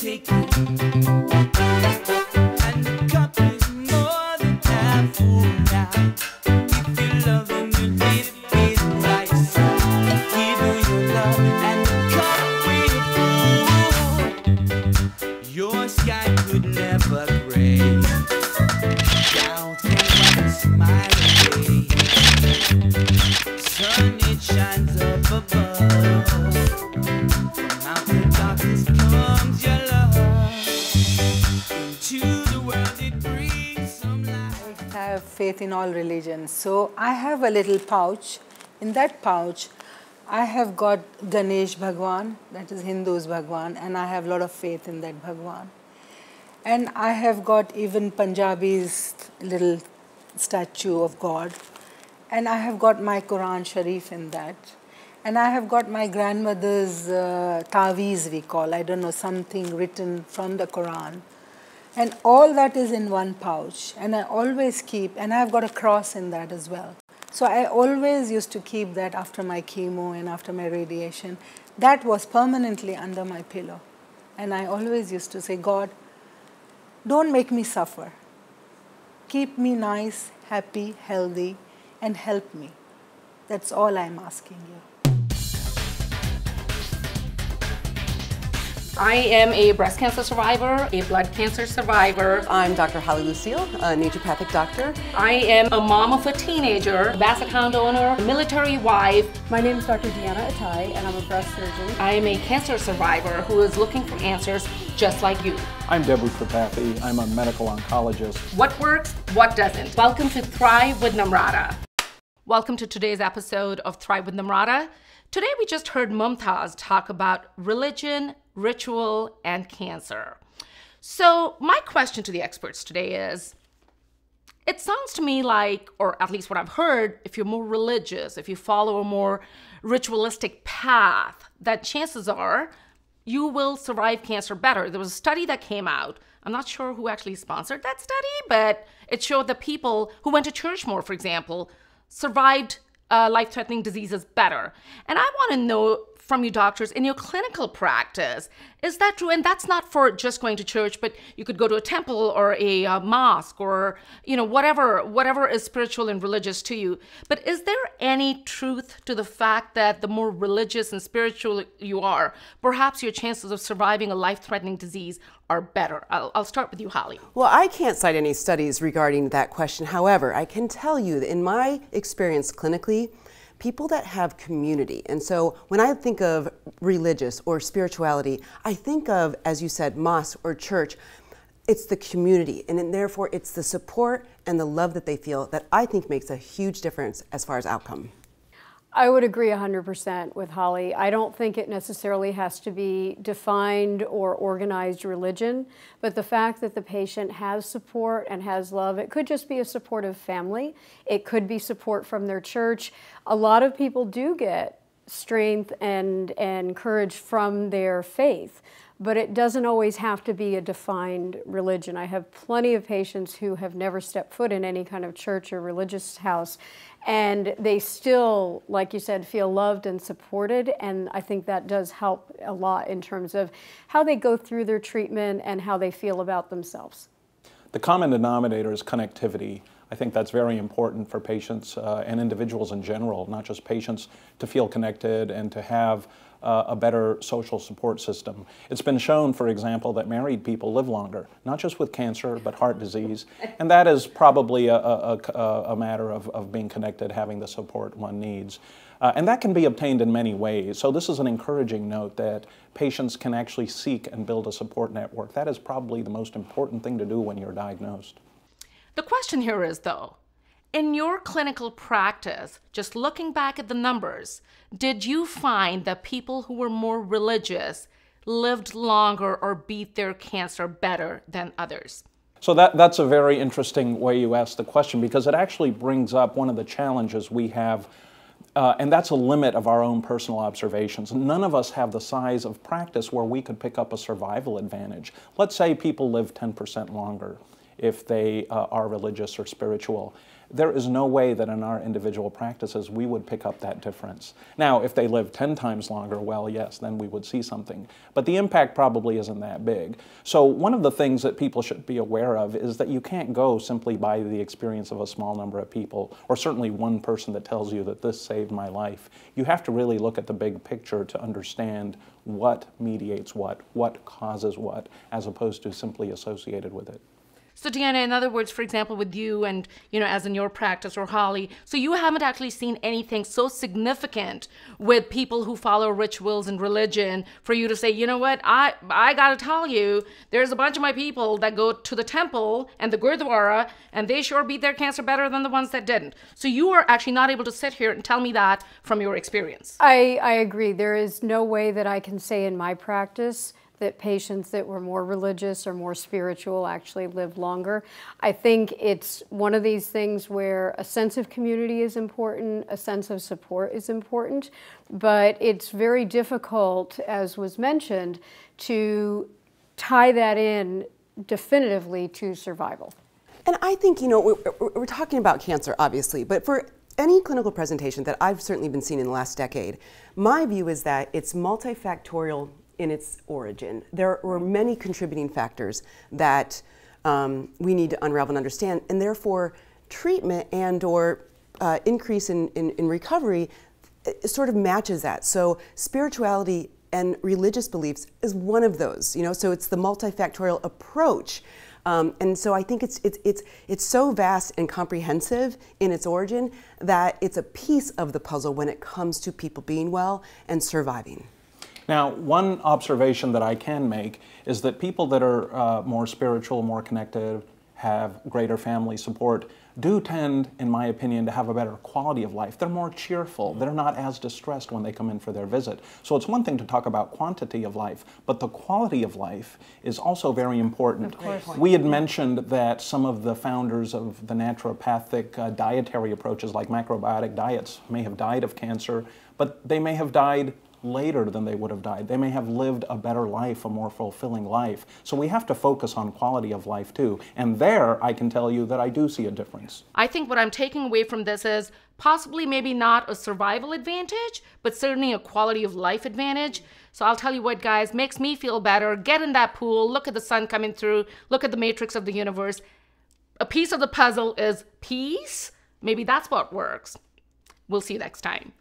take it. And the cup is more than half full now. If you love them, you'll leave it right. So give her your love and the cup will full. Your sky could never gray. Doubt can wipe a smile away. Sun, it shines up above. From out the darkness comes your love. Into the world it brings some light. I have faith in all religions. So I have a little pouch. In that pouch, I have got Ganesh Bhagwan, that is Hindu's Bhagwan, and I have a lot of faith in that Bhagwan. And I have got even Punjabi's little statue of God. And I have got my Quran Sharif in that. And I have got my grandmother's taweez, we call, I don't know, something written from the Quran. And all that is in one pouch. And I always keep, and I have got a cross in that as well. So I always used to keep that after my chemo and after my radiation. That was permanently under my pillow. And I always used to say, God, don't make me suffer. Keep me nice, happy, healthy, and help me. That's all I'm asking you. I am a breast cancer survivor, a blood cancer survivor. I'm Dr. Holly Lucille, a naturopathic doctor. I am a mom of a teenager, a basset hound owner, a military wife. My name is Dr. Deanna Atai, and I'm a breast surgeon. I am a cancer survivor who is looking for answers just like you. I'm Deborah Tripathi. I'm a medical oncologist. What works, what doesn't? Welcome to Thrive with Namrata. Welcome to today's episode of Thrive with Namrata. Today we just heard Mumtaz talk about religion, ritual, and cancer. So my question to the experts today is, it sounds to me like, or at least what I've heard, if you're more religious, if you follow a more ritualistic path, that chances are you will survive cancer better. There was a study that came out. I'm not sure who actually sponsored that study, but it showed that people who went to church more, for example, survived life-threatening diseases better. And I want to know from you doctors, in your clinical practice, is that true? And that's not for just going to church, but you could go to a temple or a mosque or, whatever is spiritual and religious to you. But is there any truth to the fact that the more religious and spiritual you are, perhaps your chances of surviving a life-threatening disease are better? I'll start with you, Holly. Well, I can't cite any studies regarding that question. However, I can tell you that in my experience clinically, people that have community, and so when I think of religious or spirituality, I think of, as you said, mosque or church. It's the community, and then therefore it's the support and the love that they feel that I think makes a huge difference as far as outcome. I would agree 100% with Holly. I don't think it necessarily has to be defined or organized religion, but the fact that the patient has support and has love, it could just be a supportive family. It could be support from their church. A lot of people do get strength and courage from their faith, but it doesn't always have to be a defined religion. I have plenty of patients who have never stepped foot in any kind of church or religious house, and they still, like you said, feel loved and supported, and I think that does help a lot in terms of how they go through their treatment and how they feel about themselves. The common denominator is connectivity. I think that's very important for patients and individuals in general, not just patients, to feel connected and to have a better social support system. It's been shown, for example, that married people live longer, not just with cancer, but heart disease. And that is probably a matter of being connected, having the support one needs. And that can be obtained in many ways. So this is an encouraging note that patients can actually seek and build a support network. That is probably the most important thing to do when you're diagnosed. The question here is, though, in your clinical practice, just looking back at the numbers, did you find that people who were more religious lived longer or beat their cancer better than others? So that's a very interesting way you ask the question, because it actually brings up one of the challenges we have, and that's a limit of our own personal observations. None of us have the size of practice where we could pick up a survival advantage. Let's say people live 10% longer if they are religious or spiritual. there is no way that in our individual practices we would pick up that difference. Now, if they live 10 times longer, well, yes, then we would see something. But the impact probably isn't that big. So one of the things that people should be aware of is that you can't go simply by the experience of a small number of people, or certainly one person that tells you that this saved my life. You have to really look at the big picture to understand what mediates what causes what, as opposed to simply associated with it. So Deanna, in other words, for example, with you and, as in your practice, or Holly, so you haven't actually seen anything so significant with people who follow rituals and religion for you to say, you know what, I got to tell you, there's a bunch of my people that go to the temple and the Gurdwara, and they sure beat their cancer better than the ones that didn't. So you are actually not able to sit here and tell me that from your experience. I agree. There is no way that I can say in my practice that patients that were more religious or more spiritual actually lived longer. I think it's one of these things where a sense of community is important, a sense of support is important, but it's very difficult, as was mentioned, to tie that in definitively to survival. And I think, we're talking about cancer, obviously, but for any clinical presentation that I've certainly been seeing in the last decade, my view is that it's multifactorial in its origin. There were many contributing factors that we need to unravel and understand, and therefore treatment and or increase in recovery sort of matches that. So spirituality and religious beliefs is one of those, so it's the multifactorial approach. And so I think it's so vast and comprehensive in its origin that it's a piece of the puzzle when it comes to people being well and surviving. Now, one observation that I can make is that people that are more spiritual, more connected, have greater family support, do tend, in my opinion, to have a better quality of life. They're more cheerful. They're not as distressed when they come in for their visit. So it's one thing to talk about quantity of life, but the quality of life is also very important. Of course. We had mentioned that some of the founders of the naturopathic dietary approaches like macrobiotic diets may have died of cancer, but they may have died later than they would have died. They may have lived a better life, a more fulfilling life. So we have to focus on quality of life too. And there, I can tell you that I do see a difference. I think what I'm taking away from this is possibly maybe not a survival advantage, but certainly a quality of life advantage. So I'll tell you what, guys, makes me feel better. Get in that pool, look at the sun coming through, look at the matrix of the universe. A piece of the puzzle is peace. Maybe that's what works. We'll see you next time.